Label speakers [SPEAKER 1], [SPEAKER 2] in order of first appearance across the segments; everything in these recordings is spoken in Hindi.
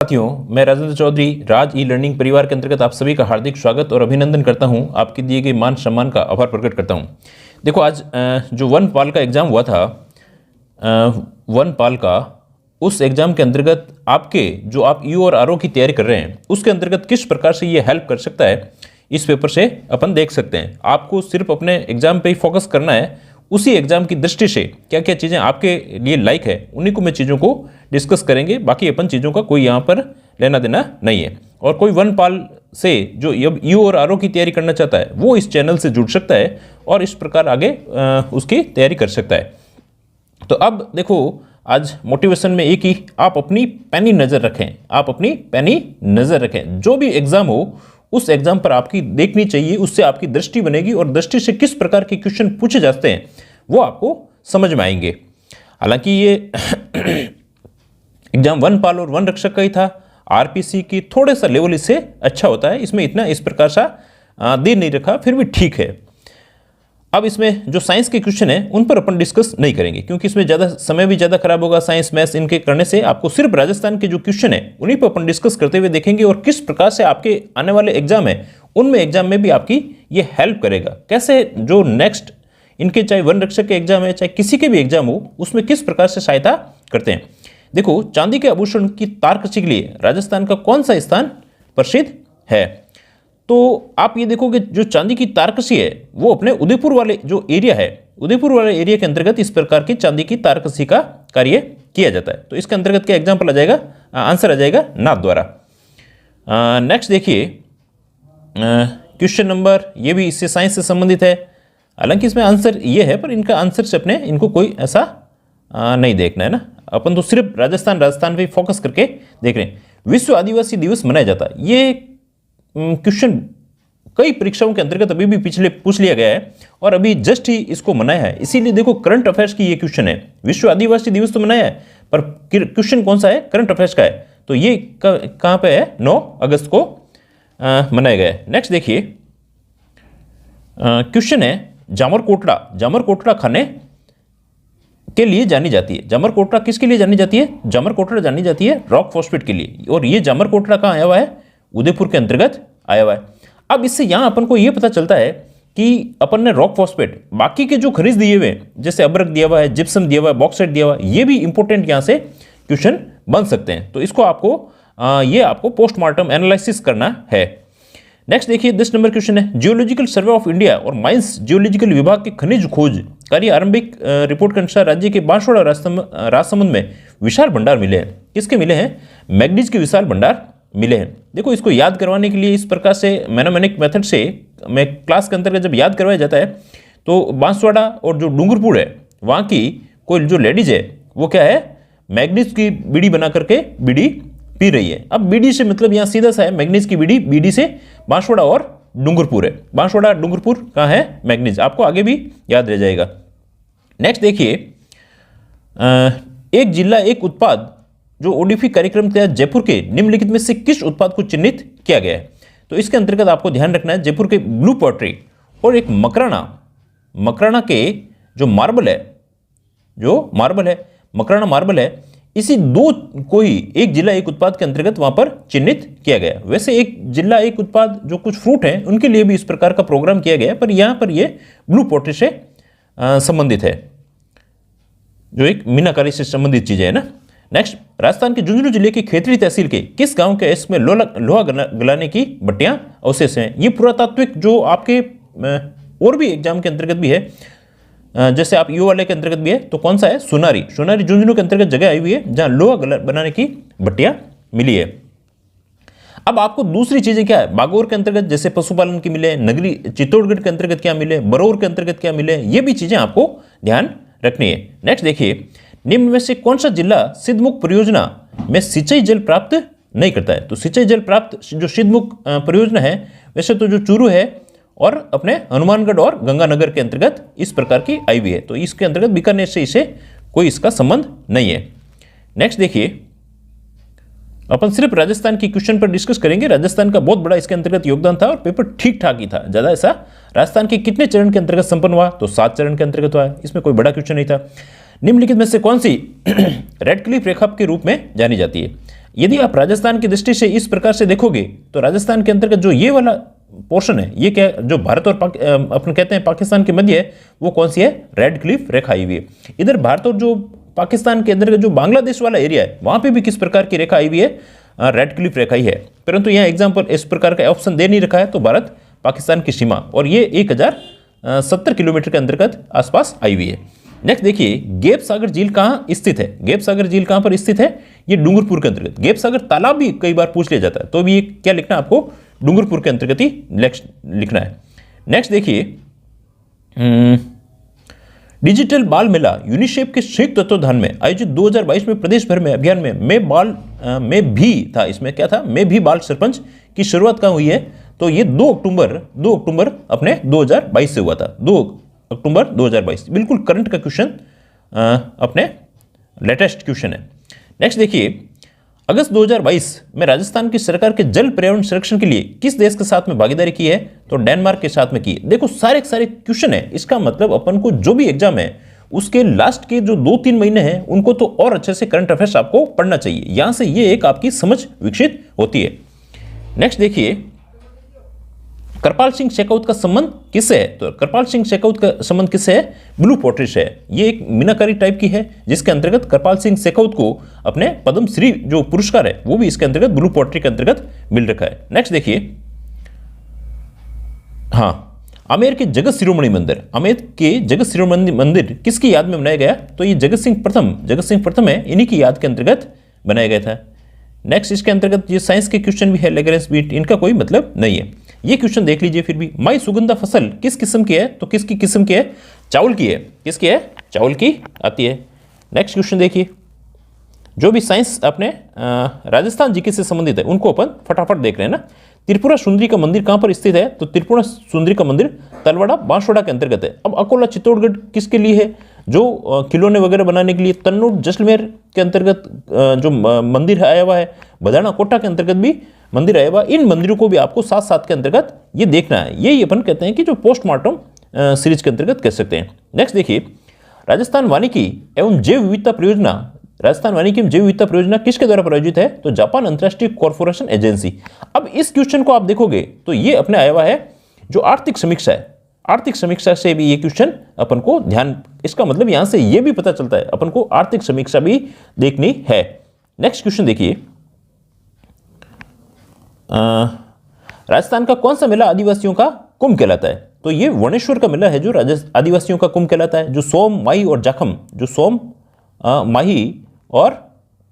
[SPEAKER 1] साथियों, मैं राजेंद्र चौधरी राज ई लर्निंग परिवार के अंतर्गत आप सभी का हार्दिक स्वागत और अभिनंदन करता हूं। आपके दिए गए मान सम्मान का आभार प्रकट करता हूं। देखो, आज जो वनपाल का एग्ज़ाम हुआ था, वनपाल का, उस एग्ज़ाम के अंतर्गत आपके जो आप यू और आर की तैयारी कर रहे हैं उसके अंतर्गत किस प्रकार से ये हेल्प कर सकता है, इस पेपर से अपन देख सकते हैं। आपको सिर्फ अपने एग्ज़ाम पे ही फोकस करना है। उसी एग्ज़ाम की दृष्टि से क्या क्या चीज़ें आपके लिए लाइक है, उन्हीं को मैं चीज़ों को डिस्कस करेंगे। बाकी अपन चीज़ों का कोई यहाँ पर लेना देना नहीं है। और कोई वनपाल से जो यू और आर की तैयारी करना चाहता है वो इस चैनल से जुड़ सकता है और इस प्रकार आगे उसकी तैयारी कर सकता है। तो अब देखो, आज मोटिवेशन में एक ही, आप अपनी पैनी नज़र रखें, आप अपनी पैनी नज़र रखें। जो भी एग्ज़ाम हो उस एग्ज़ाम पर आपकी देखनी चाहिए, उससे आपकी दृष्टि बनेगी और दृष्टि से किस प्रकार के क्वेश्चन पूछे जाते हैं वो आपको समझ में आएंगे। हालांकि ये एग्जाम वनपाल और वन रक्षक का ही था। आरपीसी की थोड़े सा लेवल इससे अच्छा होता है, इसमें इतना इस प्रकार सा दे नहीं रखा, फिर भी ठीक है। अब इसमें जो साइंस के क्वेश्चन हैं उन पर अपन डिस्कस नहीं करेंगे क्योंकि इसमें ज़्यादा समय भी ज़्यादा खराब होगा। साइंस मैथ्स इनके करने से आपको सिर्फ राजस्थान के जो क्वेश्चन है उन्हीं पर अपन डिस्कस करते हुए देखेंगे और किस प्रकार से आपके आने वाले एग्जाम है उनमें एग्जाम में भी आपकी ये हेल्प करेगा। कैसे जो नेक्स्ट इनके, चाहे वन रक्षक के एग्जाम है चाहे किसी के भी एग्जाम हो, उसमें किस प्रकार से सहायता करते हैं। देखो, चांदी के आभूषण की तारकशी के लिए राजस्थान का कौन सा स्थान प्रसिद्ध है? तो आप ये देखोगे, जो चांदी की तारकशी है वो अपने उदयपुर वाले जो एरिया है, उदयपुर वाले एरिया के अंतर्गत इस प्रकार की चांदी की तारकशी का कार्य किया जाता है। तो इसके अंतर्गत क्या एग्जाम्पल आ जाएगा, आंसर आ जाएगा नाथ द्वारा। नेक्स्ट देखिए, क्वेश्चन नंबर, ये भी इससे साइंस से संबंधित है। हालांकि इसमें आंसर ये है पर इनका आंसर से अपने इनको कोई ऐसा नहीं देखना है ना, अपन तो सिर्फ राजस्थान पे फोकस करके देख रहे हैं। विश्व आदिवासी दिवस मनाया जाता है, ये क्वेश्चन कई परीक्षाओं के अंतर्गत अभी भी पिछले पूछ लिया गया है और अभी जस्ट ही इसको मनाया है। इसीलिए देखो, करंट अफेयर्स की ये क्वेश्चन है। विश्व आदिवासी दिवस तो मनाया है पर क्वेश्चन कौन सा है, करंट अफेयर्स का है। तो ये कहाँ पे है, 9 अगस्त को मनाया गया है। नेक्स्ट देखिए, क्वेश्चन है, जामरकोटड़ा खाने के लिए जानी जाती है। जामरकोटड़ा किसके लिए जानी जाती है? जामरकोटड़ा जानी जाती है रॉक फॉस्फेट के लिए। और ये जामरकोटड़ा कहाँ आया हुआ है? उदयपुर के अंतर्गत आया हुआ है। अब इससे यहाँ अपन को ये पता चलता है कि अपन ने रॉक फॉस्फेट, बाकी के जो खनिज दिए हुए जैसे अब्रक दिया हुआ है, जिप्सम दिया हुआ है, बॉक्साइट दिया हुआ है, ये भी इंपॉर्टेंट यहाँ से क्वेश्चन बन सकते हैं। तो इसको आपको पोस्टमार्टम एनालिसिस करना है। नेक्स्ट देखिए, 10 नंबर क्वेश्चन है, जियोलॉजिकल सर्वे ऑफ इंडिया और माइंस जियोलॉजिकल विभाग के खनिज खोज कार्य आरंभिक रिपोर्ट के अनुसार राज्य के बांसवाड़ा राजसमंद में विशाल भंडार मिले हैं। किसके मिले हैं? मैग्नीज के विशाल भंडार मिले हैं। देखो, इसको याद करवाने के लिए इस प्रकार से मैथमेटिक मेथड से मैं क्लास के अंतर्गत जब याद करवाया जाता है तो बांसवाड़ा और जो डूंगरपुर है वहाँ की कोई जो लेडीज है वो क्या है, मैग्नीज की बीड़ी बना करके बीड़ी पी रही है। अब बीडी से मतलब यहाँ सीधा सा है, मैग्नीज की बीडी से बांसवाड़ा और डूंगरपुर है। बांसवाड़ा डूंगरपुर कहाँ है? मैग्नीज। आपको आगे भी याद रह जाएगा। नेक्स्ट देखिए, एक जिला एक उत्पाद जो ओडीएफई कार्यक्रम के तहत जयपुर के निम्नलिखित में से किस उत्पाद को चिन्हित किया गया है? तो इसके अंतर्गत आपको ध्यान रखना है, जयपुर के ब्लू पॉटरी और एक मकराना के जो मार्बल है, मकराना मार्बल है, इसी दो को ही एक जिला एक उत्पाद के अंतर्गत वहां पर चिन्हित किया गया। वैसे एक जिला एक उत्पाद जो कुछ फ्रूट हैं उनके लिए भी इस प्रकार का प्रोग्राम किया गया, पर यहां पर ये ब्लू पॉटरी से संबंधित है, जो एक मीनाकारी से संबंधित चीजें है ना। नेक्स्ट, राजस्थान के झुंझुनू जिले के खेतड़ी तहसील के किस गांव के इसमें लोहा गलाने की भट्टियां अवशेष हैं? ये पुरातात्विक जो आपके और भी एग्जाम के अंतर्गत भी है, जैसे आप यू वाले के अंतर्गत भी है, तो कौन सा है? सोनारी झुंझुनू के अंतर्गत जगह आई हुई है जहां लोहा बनाने की भट्टियां मिली है। अब आपको दूसरी चीजें क्या है, बागौर के अंतर्गत जैसे पशुपालन की मिले, नगरी चित्तौड़गढ़ के अंतर्गत क्या मिले, बरौर के अंतर्गत क्या मिले, ये भी चीजें आपको ध्यान रखनी है। नेक्स्ट देखिए, निम्न में से कौन सा जिला सिद्धमुख परियोजना में सिंचाई जल प्राप्त नहीं करता है? तो सिंचाई जल प्राप्त जो सिद्धमुख परियोजना है, वैसे तो जो चूरू है और अपने हनुमानगढ़ और गंगानगर के अंतर्गत इस प्रकार की आई हुई है, तो इसके अंतर्गत बीकानेर से इसे कोई इसका संबंध नहीं है। नेक्स्ट देखिए, अपन सिर्फ राजस्थान की क्वेश्चन पर डिस्कस करेंगे। राजस्थान का बहुत बड़ा इसके अंतर्गत योगदान था और पेपर ठीक ठाक ही था, ज्यादा ऐसा। राजस्थान के कितने चरण के अंतर्गत संपन्न हुआ? तो 7 चरण के अंतर्गत हुआ है, इसमें कोई बड़ा क्वेश्चन नहीं था। निम्नलिखित में से कौन सी रेडक्लिफ रेखा के रूप में जानी जाती है? यदि आप राजस्थान की दृष्टि से इस प्रकार से देखोगे तो राजस्थान के अंतर्गत जो ये वाला पोर्शन है, ये क्या जो भारत और अपन कहते हैं पाकिस्तान के मध्य है, वो कौन सी है? रेड क्लिफ रेखा आई हुई है। इधर भारत और जो पाकिस्तान के अंतर्गत जो बांग्लादेश वाला एरिया है, वहां पे भी किस प्रकार की रेखा आई हुई है? रेड क्लिफ रेखा ही है। परंतु यहाँ एग्जाम्पल इस प्रकार का ऑप्शन दे नहीं रखा है, तो भारत पाकिस्तान की सीमा, और ये 1070 किलोमीटर के अंतर्गत आसपास आई हुई है। नेक्स्ट देखिए, गेप सागर झील कहाँ स्थित है? गेप सागर झील कहाँ पर स्थित है? ये डूंगरपुर के अंतर्गत। गेप सागर तालाब भी कई बार पूछ लिया जाता है, तो भी ये क्या लिखना है आपको? डूंगरपुर के अंतर्गत ही लिखना है। नेक्स्ट देखिए, डिजिटल बाल मेला यूनिसेफ के संयुक्त तत्वाधान में आयोजित 2022 में प्रदेश भर में अभियान में मैं भी था। इसमें क्या था? मैं भी बाल सरपंच की शुरुआत कहाँ हुई है? तो ये 2 अक्टूबर अपने 2022 से हुआ था। 2 अक्टूबर 2022, बिल्कुल करंट का क्वेश्चन, अपने लेटेस्ट क्वेश्चन है। नेक्स्ट देखिए, अगस्त 2022 में राजस्थान की सरकार के जल पर्यावरण संरक्षण के लिए किस देश के साथ में भागीदारी की है? तो डेनमार्क के साथ में की है। देखो सारे क्वेश्चन है, इसका मतलब अपन को जो भी एग्जाम है उसके लास्ट के जो 2-3 महीने हैं उनको तो और अच्छे से करंट अफेयर्स आपको पढ़ना चाहिए, यहां से ये एक आपकी समझ विकसित होती है। नेक्स्ट देखिए, कृपाल सिंह शेखावत का संबंध किससे है? तो कृपाल सिंह शेखावत का संबंध किससे है? ब्लू पोट्री से है। ये एक मीनाकारी टाइप की है, जिसके अंतर्गत कृपाल सिंह शेखावत को अपने पद्म श्री जो पुरस्कार है वो भी इसके अंतर्गत ब्लू पोट्री के अंतर्गत मिल रखा है। नेक्स्ट देखिए, हाँ, आमेर के जगत शिरोमणि मंदिर, आमेर के जगत शिरोमणि मंदिर किसकी याद में बनाया गया? तो ये जगत सिंह प्रथम है, इन्हीं की याद के अंतर्गत बनाया गया था। नेक्स्ट इसके अंतर्गत ये साइंस के क्वेश्चन भी है, लेग्रेंज बीट, इनका कोई मतलब नहीं है। ये क्वेश्चन देख लीजिए फिर भी। माई सुगंधा फसल किस किस्म की है? तो किसकी किस्म की है? चावल की है। किसकी है? चावल की आती है। नेक्स्ट क्वेश्चन देखिए, जो भी साइंस अपने राजस्थान जीके से संबंधित है उनको अपन फटाफट देख रहे हैं ना। त्रिपुरा सुंदरी का मंदिर कहां पर स्थित है? तो त्रिपुरा सुंदरी का मंदिर तलवाड़ा बांसवाड़ा के अंतर्गत है। अब अकोला चित्तौड़गढ़ किसके लिए है? जो खिलौने वगैरह बनाने के लिए। तन्नूर जैसलमेर के अंतर्गत जो मंदिर आया हुआ है, बदाना कोटा के अंतर्गत भी मंदिर आया हुआ। इन मंदिरों को भी आपको साथ साथ के अंतर्गत ये देखना है। यही अपन कहते हैं कि जो पोस्टमार्टम सीरीज के अंतर्गत कह सकते हैं। नेक्स्ट देखिए, राजस्थान वानिकी एवं जैव विविधता परियोजना, राजस्थान वानिकी एवं जैव विविधता परियोजना किसके द्वारा प्रायोजित है? तो जापान अंतर्राष्ट्रीय कॉर्पोरेशन एजेंसी। अब इस क्वेश्चन को आप देखोगे तो ये अपने आया हुआ है जो आर्थिक समीक्षा है। आर्थिक समीक्षा से भी ये क्वेश्चन अपन को ध्यान, इसका मतलब यहां से ये भी पता चलता है अपन को आर्थिक समीक्षा भी देखनी है। नेक्स्ट क्वेश्चन देखिए, राजस्थान का कौन सा मेला आदिवासियों का कुंभ कहलाता है? तो ये वनेश्वर का मेला है जो आदिवासियों का कुंभ कहलाता है। जो सोम, माही और जाखम, जो सोम, माही और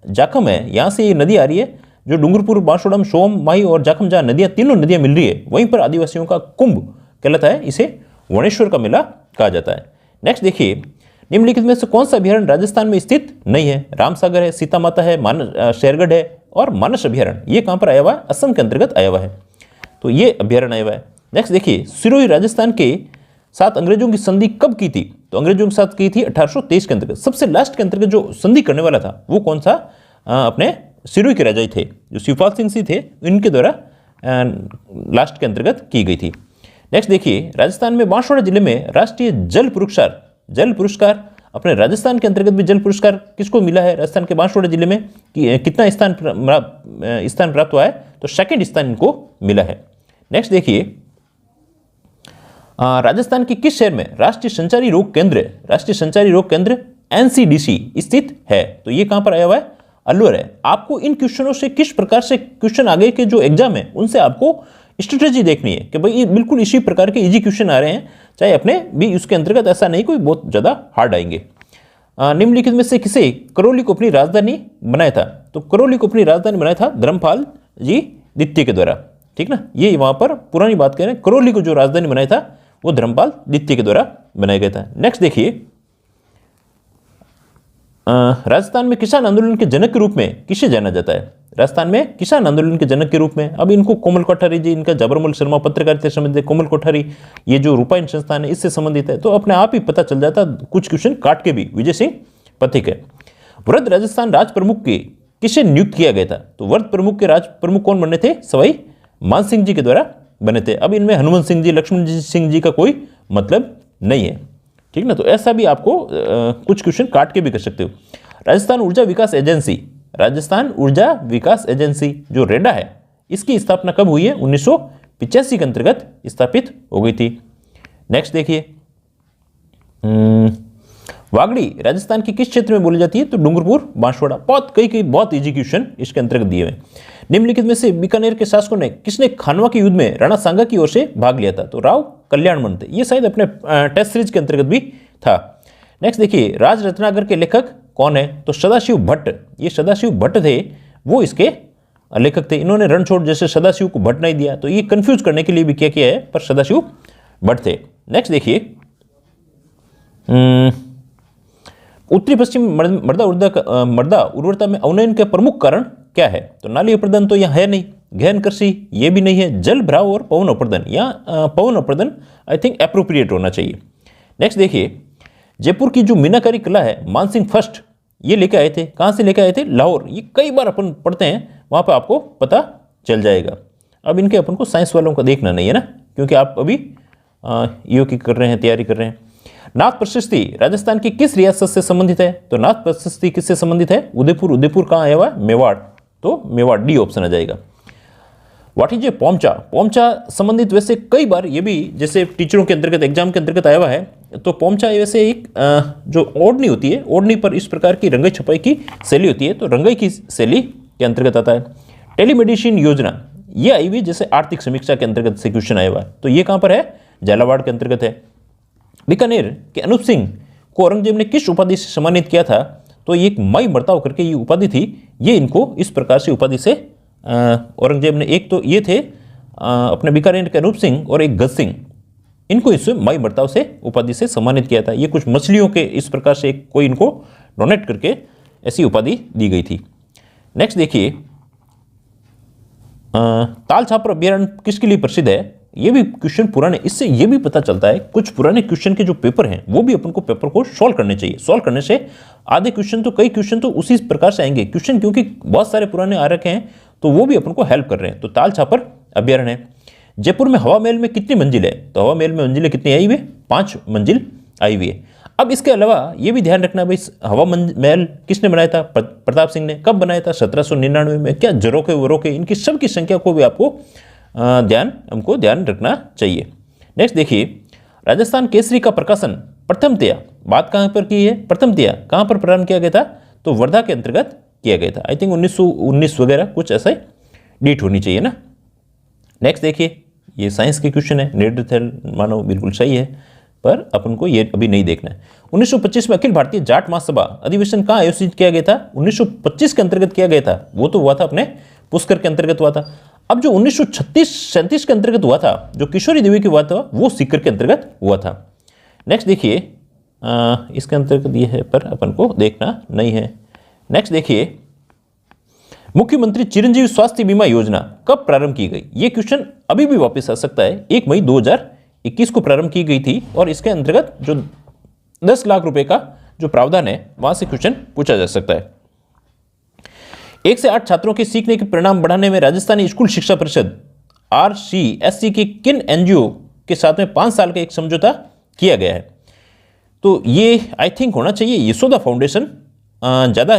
[SPEAKER 1] जाखम है, यहां से ये नदी आ रही है। जो डूंगरपुर, बांसवाड़ा, सोम, माही और जाखम, जहां नदियां, तीनों नदियां मिल रही है, वहीं पर आदिवासियों का कुंभ कहलाता है। इसे वनेश्वर का मेला कहा जाता है। नेक्स्ट देखिए, निम्नलिखित में से कौन सा अभ्यारण्य राजस्थान में स्थित नहीं है? रामसागर है, सीता माता है, शेरगढ़ है और मानस अभ्यारण्य। ये कहां पर आया हुआ है? असम के अंतर्गत आया हुआ है। तो ये अभ्यारण्य आया हुआ है। नेक्स्ट देखिए, सिरोही राजस्थान के साथ अंग्रेजों की संधि कब की थी? तो अंग्रेजों के साथ की थी 1823 के अंतर्गत। सबसे लास्ट के अंतर्गत जो संधि करने वाला था वो कौन सा? अपने सिरोही के राजा ही थे, जो शिवपाल सिंह जी थे, इनके द्वारा लास्ट के अंतर्गत की गई थी। नेक्स्ट देखिए, राजस्थान में बांसवाड़ा जिले में राष्ट्रीय जल पुरस्कार अपने राजस्थान के अंतर्गत भी जल पुरस्कार किसको मिला है? राजस्थान के बांसवाड़ा जिले में कितना स्थान प्राप्त हुआ है? तो सेकंड स्थान इनको मिला है। नेक्स्ट देखिए, राजस्थान के किस शहर में राष्ट्रीय संचारी रोग केंद्र NCDC स्थित है? तो ये कहां पर आया हुआ है? अलवर है। आपको इन क्वेश्चनों से किस प्रकार से क्वेश्चन आगे के जो एग्जाम है उनसे आपको स्ट्रेटेजी देखनी है कि भाई बिल्कुल इसी प्रकार के इजी क्वेश्चन आ रहे हैं, चाहे अपने भी उसके अंतर्गत ऐसा नहीं कोई बहुत ज्यादा हार्ड आएंगे। निम्नलिखित में से किसे करौली को अपनी राजधानी बनाया था? तो करौली को अपनी राजधानी बनाया था धर्मपाल जी द्वितीय के द्वारा। ठीक ना, ये वहां पर पुरानी बात कह रहे हैं। करौली को जो राजधानी बनाया था वो धर्मपाल द्वितीय के द्वारा बनाया गया था। नेक्स्ट देखिए, राजस्थान में किसान आंदोलन के जनक के रूप में किसे जाना जाता है? राजस्थान में किसान आंदोलन के जनक के रूप में, अब इनको कोमल कोठारी जी, इनका जबरमल शर्मा पत्रकारिता से संबंधित, कोमल कोठारी ये जो रूपायन संस्थान है इससे संबंधित है, तो अपने आप ही पता चल जाता। कुछ क्वेश्चन काट के भी विजय सिंह पथिक है। वृद्ध राजस्थान राज प्रमुख के किसे नियुक्त किया गया था? तो वृद्ध प्रमुख के राज प्रमुख कौन बने थे? सवाई मान सिंह जी के द्वारा बने थे। अब इनमें हनुमंत सिंह जी, लक्ष्मण सिंह जी का कोई मतलब नहीं है। ठीक ना, तो ऐसा भी आपको कुछ क्वेश्चन काट के भी कर सकते हो। राजस्थान ऊर्जा विकास एजेंसी राजस्थान ऊर्जा विकास एजेंसी जो रेडा है, इसकी स्थापना कब हुई है? 1985 के अंतर्गत स्थापित हो गई थी। नेक्स्ट देखिए, वागड़ी राजस्थान के किस क्षेत्र में बोली जाती है? तो डूंगरपुर बांसवाड़ा। बहुत कई बहुत इजी क्वेश्चन इसके अंतर्गत दिए हुए। निम्नलिखित में से बीकानेर के शासकों ने किसने खानवा के युद्ध में राणा सांगा की ओर से भाग लिया था? तो राव कल्याणमल थे। ये शायद अपने टेस्ट सीरीज के अंतर्गत भी था। नेक्स्ट देखिए, राज रत्नाकर के लेखक कौन है? तो सदाशिव भट्ट। ये सदाशिव भट्ट थे, वो इसके लेखक थे। इन्होंने रणछोड़ जैसे सदाशिव को भट्ट नहीं दिया, तो ये कंफ्यूज करने के लिए भी क्या किया है, पर सदाशिव भट्ट थे। नेक्स्ट देखिए, उत्तरी पश्चिम मृदा उर्वरता में अवनयन के प्रमुख कारण क्या है? तो नाली अपर्दन तो यहाँ है नहीं, गहन कृषि ये भी नहीं है, जल भराव और पवन अपर्दन, या पवन अपर्दन आई थिंक एप्रोप्रिएट होना चाहिए। नेक्स्ट देखिए, जयपुर की जो मीनाकारी कला है, मानसिंह फर्स्ट ये लेके आए थे। कहाँ से लेके आए थे? लाहौर। ये कई बार अपन पढ़ते हैं, वहाँ पर आपको पता चल जाएगा। अब इनके अपन को साइंस वालों का देखना नहीं है ना, क्योंकि आप अभी ईओ की कर रहे हैं, तैयारी कर रहे हैं। नाथ प्रशस्ति राजस्थान की किस रियासत से संबंधित है? तो नाथ प्रशस्ति किससे संबंधित है? उदयपुर। उदयपुर कहाँ आया हुआ है? मेवाड़। तो मेवाड़, डी ऑप्शन आ जाएगा। व्हाट इज ए पोमचा? पोमचा संबंधित वैसे कई बार ये भी जैसे टीचरों के अंतर्गत एग्जाम के अंतर्गत आया हुआ है। तो पोमचा वैसे एक जो ओढ़नी होती है, ओढ़नी पर इस प्रकार की रंगाई छपाई की शैली होती है, तो रंगाई की शैली के अंतर्गत आता है। टेलीमेडिसिन योजना ये आई हुई जैसे आर्थिक समीक्षा के अंतर्गत से क्वेश्चन आया हुआ है, तो ये कहाँ पर है? झालावाड़ के अंतर्गत है। बीकानेर के अनूप सिंह को औरंगजेब ने किस उपाधि से सम्मानित किया था? तो ये एक मई बर्ताव करके ये उपाधि थी। ये इनको इस प्रकार से उपाधि से औरंगजेब ने, एक तो ये थे अपने बीकानेर के अनूप सिंह और एक गज सिंह, इनको इस मई बर्ताव से उपाधि से सम्मानित किया था। ये कुछ मछलियों के इस प्रकार से कोई इनको डोनेट करके ऐसी उपाधि दी गई थी। नेक्स्ट देखिए, ताल छापर अभ्यारण्य किसके लिए प्रसिद्ध है? ये भी क्वेश्चन पुराने, इससे ये भी पता चलता है कुछ पुराने क्वेश्चन के जो पेपर हैं वो भी अपन को पेपर को सॉल्व करने चाहिए। सॉल्व करने से आधे क्वेश्चन तो, कई क्वेश्चन तो उसी प्रकार से आएंगे क्वेश्चन, क्योंकि बहुत सारे पुराने आ रखे हैं, तो वो भी अपन को हेल्प कर रहे हैं। तो ताल छापर अभ्यारण्य है। जयपुर में हवा महल में कितनी मंजिल है? तो हवा महल में मंजिलें कितनी आई हुई है? 5 मंजिल आई हुई है। अब इसके अलावा ये भी ध्यान रखना भाई, हवा महल किसने बनाया था? प्रताप सिंह ने। कब बनाया था? 1799 में। क्या जरोके वरोके, इनकी सबकी संख्या को भी आपको हमको ध्यान रखना चाहिए। नेक्स्ट देखिए, राजस्थान केसरी का प्रकाशन प्रथमतया, बात कहाँ पर की है? प्रथमतया कहाँ पर प्रारंभ किया गया था? तो वर्धा के अंतर्गत किया गया था। आई थिंक 1919 वगैरह कुछ ऐसा डेट होनी चाहिए ना। नेक्स्ट देखिए, ये साइंस के क्वेश्चन है। नेडरथल मानो बिल्कुल सही है, पर अपन को ये अभी नहीं देखना है। 1925 में अखिल भारतीय जाट महासभा अधिवेशन कहाँ आयोजित किया गया था? 1925 के अंतर्गत किया गया था। वो तो हुआ था अपने पुष्कर के अंतर्गत हुआ था। अब जो 1936-37 के अंतर्गत हुआ था, जो किशोरी देवी के हुआ था, वो सीकर के अंतर्गत हुआ था। नेक्स्ट देखिए, इसके अंतर्गत ये है, पर अपन को देखना नहीं है। नेक्स्ट देखिए, मुख्यमंत्री चिरंजीवी स्वास्थ्य बीमा योजना कब प्रारंभ की गई? ये क्वेश्चन अभी भी वापस आ सकता है। 1 मई 2021 को प्रारंभ की गई थी, और इसके अंतर्गत जो 10 लाख रुपए का जो प्रावधान है, वहां से क्वेश्चन पूछा जा सकता है। 1 से 8 छात्रों के सीखने के परिणाम बढ़ाने में राजस्थानी स्कूल शिक्षा परिषद RCSC के किन एनजीओ के साथ में 5 साल का एक समझौता किया गया है? तो ये आई थिंक होना चाहिए यशोदा फाउंडेशन, ज़्यादा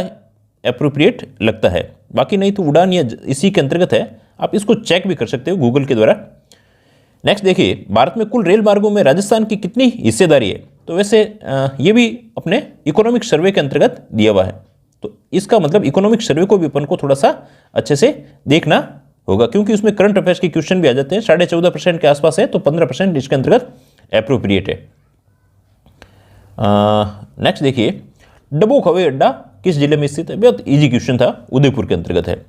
[SPEAKER 1] एप्रोप्रिएट लगता है। बाकी नहीं तो उड़ान या इसी के अंतर्गत है, आप इसको चेक भी कर सकते हो गूगल के द्वारा। नेक्स्ट देखिए, भारत में कुल रेल मार्गों में राजस्थान की कितनी हिस्सेदारी है? तो वैसे ये भी अपने इकोनॉमिक सर्वे के अंतर्गत दिया हुआ है, तो इसका मतलब इकोनॉमिक सर्वे को भी अपन को थोड़ा सा अच्छे से देखना होगा, क्योंकि उसमें करंट अफेयर्स के क्वेश्चन भी आ जाते हैं। 14.5% के आसपास है, तो 15% इसके अंतर्गत एप्रोप्रिएट है। नेक्स्ट देखिए, डबोक हवाई अड्डा किस जिले में स्थित है? बहुत इजी क्वेश्चन था, उदयपुर के अंतर्गत है।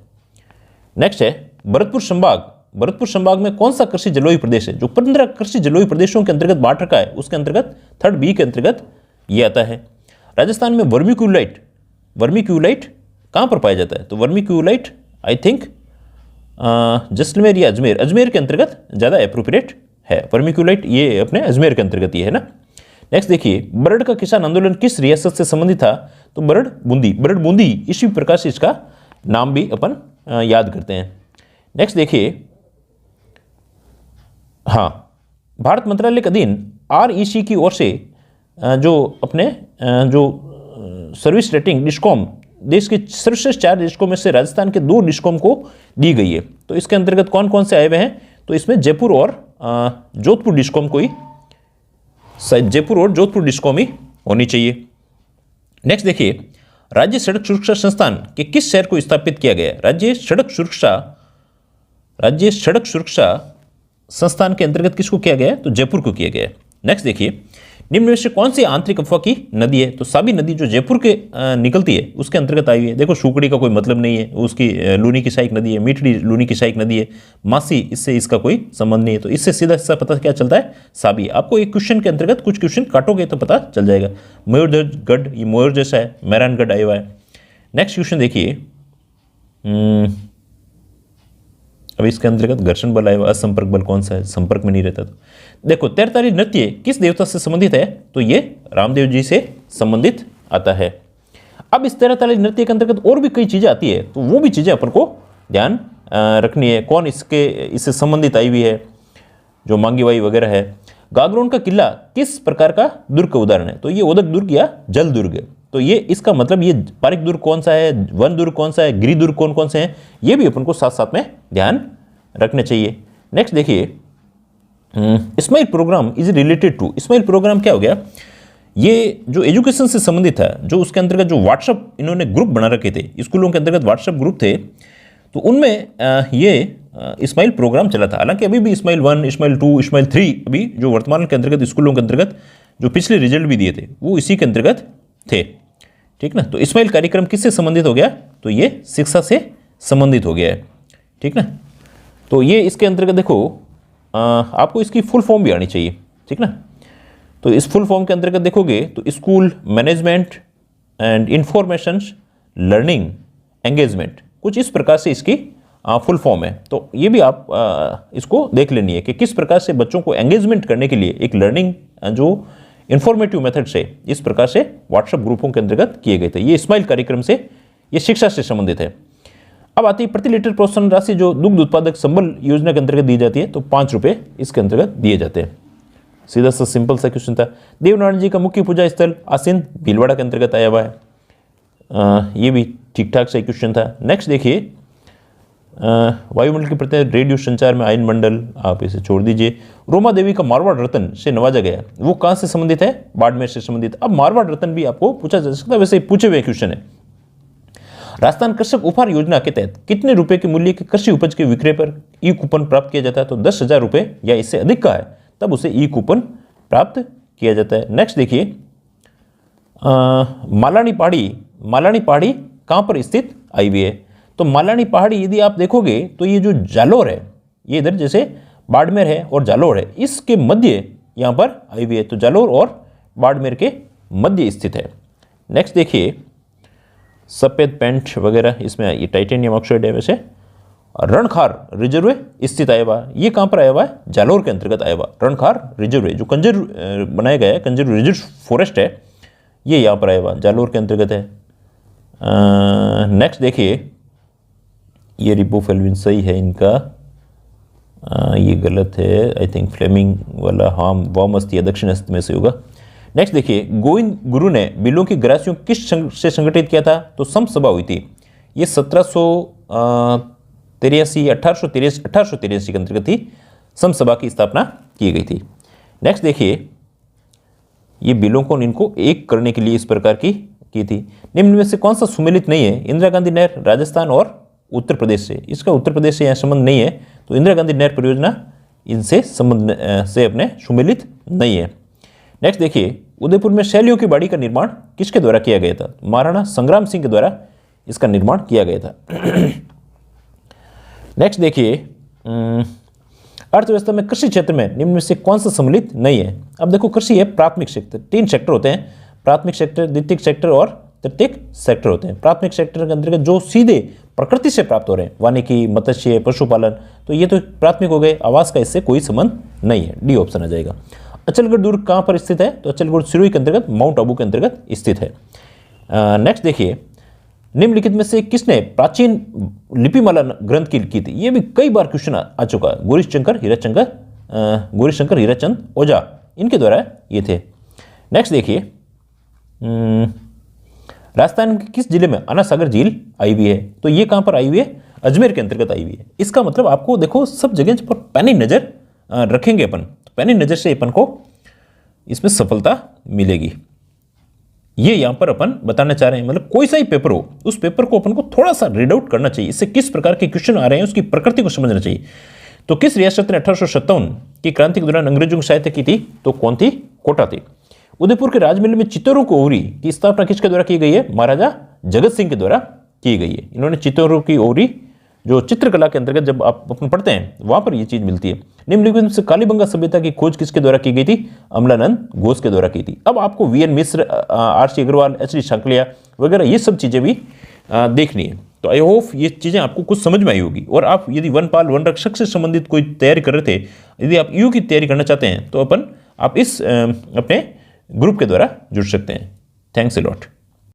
[SPEAKER 1] नेक्स्ट है भरतपुर संभाग। भरतपुर संभाग में कौन सा कृषि जलवायु प्रदेश है? जो 15 कृषि जलवायु प्रदेशों के अंतर्गत बांट रखा है, उसके अंतर्गत 3rd B के अंतर्गत ये आता है। राजस्थान में वर्मीक्यूलाइट कहाँ पर पाया जाता है? तो वर्मीक्यूलाइट आई थिंक जैसलमेर या अजमेर के अंतर्गत ज़्यादा एप्रोप्रिएट है। वर्मीक्यूलाइट ये अपने अजमेर के अंतर्गत ही है ना। नेक्स्ट देखिए, बरड़ का किसान आंदोलन किस रियासत से संबंधित था? तो बरड़ बूंदी इसी प्रकार से इसका नाम भी अपन याद करते हैं। नेक्स्ट देखिए, हाँ, भारत मंत्रालय के अधीन REC की ओर से जो अपने जो सर्विस रेटिंग डिस्कॉम देश के सर्वश्रेष्ठ 4 डिस्कॉम में से राजस्थान के 2 डिस्कॉम को दी गई है। तो इसके अंतर्गत कौन कौन से आए हुए हैं, तो इसमें जयपुर और जोधपुर डिस्कॉम को ही, जयपुर और जोधपुर डिस्कॉम ही होनी चाहिए। नेक्स्ट देखिए, राज्य सड़क सुरक्षा संस्थान के किस शहर को स्थापित किया गया? राज्य सड़क सुरक्षा संस्थान के अंतर्गत किसको किया गया है? तो जयपुर को किया गया है। नेक्स्ट देखिए, निम्न में से कौन सी आंतरिक अफवाह की नदी है? तो साबी नदी जो जयपुर के निकलती है उसके अंतर्गत आई हुई है। देखो, शुकड़ी का कोई मतलब नहीं है, उसकी लूनी की सहायक नदी है, मीठड़ी लूनी की सहायक नदी है, मासी इससे इसका कोई संबंध नहीं है। तो इससे सीधा सीधा पता क्या चलता है? साबी। आपको एक क्वेश्चन के अंतर्गत कुछ क्वेश्चन काटोगे तो पता चल जाएगा। मयूरगढ़, ये मयूर जैसा है, मेहरानगढ़ आया हुआ है। नेक्स्ट क्वेश्चन देखिए, अब इसके अंतर्गत घर्षण बल आया हुआ, असंपर्क बल कौन सा है? संपर्क में नहीं रहता। तो देखो, 13 नृत्य किस देवता से संबंधित है? तो ये रामदेव जी से संबंधित आता है। अब इस 13 नृत्य के अंतर्गत और भी कई चीजें आती है, तो वो भी चीजें अपन को ध्यान रखनी है। कौन इससे संबंधित आई हुई है, जो मांगीबाई वगैरह है। गागरोन का किला किस प्रकार का दुर्ग का उदाहरण है? तो ये उदक दुर्ग या जल दुर्ग। तो ये इसका मतलब, ये पारिक दुर्ग कौन सा है, वन दुर्ग कौन सा है, गिरि दुर्ग कौन कौन से हैं, ये भी अपन को साथ साथ में ध्यान रखने चाहिए। नेक्स्ट देखिए, smile programme is related to. Smile programme क्या हो गया? ये जो एजुकेशन से संबंधित था, जो उसके अंतर्गत जो व्हाट्सएप इन्होंने ग्रुप बना रखे थे, स्कूलों के अंतर्गत व्हाट्सएप ग्रुप थे, तो उनमें ये इस्माइल प्रोग्राम चला था। हालांकि अभी भी इस्माइल 1, इस्माइल 2, इस्माइल 3 अभी जो वर्तमान के अंतर्गत स्कूलों के अंतर्गत जो पिछले रिजल्ट भी दिए थे वो इसी के अंतर्गत थे। ठीक ना? तो इस्माइल कार्यक्रम किससे संबंधित हो गया? तो ये शिक्षा से संबंधित हो गया है। ठीक ना? तो ये इसके अंतर्गत देखो, आपको इसकी फुल फॉर्म भी आनी चाहिए। ठीक ना? तो इस फुल फॉर्म के अंतर्गत देखोगे तो school management and information learning engagement, कुछ इस प्रकार से इसकी फुल फॉर्म है। तो ये भी आप इसको देख लेनी है कि किस प्रकार से बच्चों को एंगेजमेंट करने के लिए एक लर्निंग जो इन्फॉर्मेटिव मेथड से इस प्रकार से व्हाट्सएप ग्रुपों के अंतर्गत किए गए थे। ये इस्माइल कार्यक्रम से, ये शिक्षा से संबंधित है। अब आती है प्रति लीटर प्रोत्साहन राशि जो दुग्ध उत्पादक संबल योजना के अंतर्गत दी जाती है, तो 5 रुपये इसके अंतर्गत दिए जाते हैं। सीधा सा सिंपल सा क्वेश्चन था। देवनारायण जी का मुख्य पूजा स्थल आसीन भीलवाड़ा के अंतर्गत आया हुआ है। ये भी ठीक ठाक सा क्वेश्चन था। नेक्स्ट देखिए, वायुमंडल के प्रति रेडियो संचार में आयन मंडल, आप इसे छोड़ दीजिए। रोमा देवी का मारवाड़ रत्न से नवाजा गया, वो कहाँ से संबंधित है? बाड़मेर से संबंधित। अब मारवाड़ रत्न भी आपको पूछा जा सकता है, वैसे पूछे हुए क्वेश्चन है। राजस्थान कृषक उपहार योजना के तहत कितने रुपए के मूल्य के कृषि उपज के विक्रय पर ई कूपन प्राप्त किया जाता है? तो 10,000 रुपये या इससे अधिक का है तब उसे ई कूपन प्राप्त किया जाता है। नेक्स्ट देखिए, मालानी पहाड़ी कहाँ पर स्थित आई हुई है? तो मालानी पहाड़ी यदि आप देखोगे तो ये जो जालोर है, ये इधर जैसे बाड़मेर है और जालोर है, इसके मध्य यहाँ पर आई हुई है। तो जालोर और बाड़मेर के मध्य स्थित है। नेक्स्ट देखिए, सफ़ेद पेंट वगैरह, इसमें ये टाइटेनियम ऑक्साइड है। वैसे रणखार रिजर्व स्थित आया हुआ, ये कहाँ पर आया हुआ है? जालोर के अंतर्गत आया हुआ। रणखार रिजर्व जो कंजर्व बनाया गया है, कंजर्व रिजर्व फॉरेस्ट है, ये यहाँ पर आया हुआ, जालोर के अंतर्गत है। नेक्स्ट देखिए, ये रिबोफ्लाविन सही है इनका, ये गलत है आई थिंक, फ्लेमिंग वाला हाम वाम अस्थि या दक्षिण अस्थि में से होगा। नेक्स्ट देखिए, गोविंद गुरु ने बिलों की ग्रासियों किस से संगठित किया था? तो सम सभा हुई थी, ये 1883 के अंतर्गत ही सम सभा की स्थापना की गई थी। नेक्स्ट देखिए, ये बिलों को इनको एक करने के लिए इस प्रकार की थी। निम्न में से कौन सा सुमेलित नहीं है? इंदिरा गांधी नहर राजस्थान और उत्तर प्रदेश से, इसका उत्तर प्रदेश से यहाँ संबंध नहीं है, तो इंदिरा गांधी नहर परियोजना इनसे संबंध से अपने सुमेलित नहीं है। नेक्स्ट देखिए, उदयपुर में शैलियों की बाड़ी का निर्माण किसके द्वारा किया गया था? महाराणा संग्राम सिंह के द्वारा इसका निर्माण किया गया था। नेक्स्ट देखिए, अर्थव्यवस्था में कृषि क्षेत्र में निम्न में से कौन सा सम्मिलित नहीं है? अब देखो, कृषि है प्राथमिक सेक्टर, 3 सेक्टर होते हैं, प्राथमिक सेक्टर, द्वितीयक सेक्टर और तृतीयक सेक्टर होते हैं। प्राथमिक सेक्टर के अंतर्गत जो सीधे प्रकृति से प्राप्त हो रहे हैं, वानिकी, मत्स्य, पशुपालन, तो ये तो प्राथमिक हो गए। आवास का इससे कोई संबंध नहीं है, डी ऑप्शन आ जाएगा। अचलगढ़ दुर्ग कहाँ पर स्थित है? तो अचलगढ़ सिरोही के अंतर्गत माउंट आबू के अंतर्गत स्थित है। नेक्स्ट देखिए, निम्नलिखित में से किसने प्राचीन लिपिमाला ग्रंथ की थी? ये भी कई बार क्वेश्चन आ चुका है। गौरीशंकर हीराचंद ओझा, इनके द्वारा ये थे। नेक्स्ट देखिए, राजस्थान के किस जिले में आना सागर झील आई हुई है? तो ये कहाँ पर आई हुई है? अजमेर के अंतर्गत आई हुई है। इसका मतलब आपको देखो सब जगह पर पैनी नज़र रखेंगे अपन, तो पैनी नज़र से अपन को इसमें सफलता मिलेगी। ये यहाँ पर अपन बताना चाह रहे हैं, मतलब कोई सा ही पेपर हो उस पेपर को अपन को थोड़ा सा रीड आउट करना चाहिए, इससे किस प्रकार के क्वेश्चन आ रहे हैं उसकी प्रकृति को समझना चाहिए। तो किस रियासत ने 1857 की क्रांति के दौरान अंग्रेजों की सहायता की थी? तो कौन थी? कोटा थी। उदयपुर के राजमहल में चित्तौरों की ओवरी की स्थापना किसके द्वारा की गई है? महाराजा जगत सिंह के द्वारा की गई है। इन्होंने चित्तौरों की ओवरी जो चित्रकला के अंतर्गत जब आप अपन पढ़ते हैं वहां पर ये चीज मिलती है। निम्नलिखित में से कालीबंगा सभ्यता की खोज किसके द्वारा की गई थी? अमलानंद घोष के द्वारा की थी। अब आपको वीएन मिश्र, आर.सी. अग्रवाल, एच.डी. शांकलिया वगैरह ये सब चीजें भी देखनी है। तो आई होप ये चीजें आपको कुछ समझ में आई होगी। और आप यदि वनपाल वन रक्षक से संबंधित कोई तैयारी कर रहे थे, यदि आप यू की तैयारी करना चाहते हैं तो आप इस अपने ग्रुप के द्वारा जुड़ सकते हैं। Thanks a lot.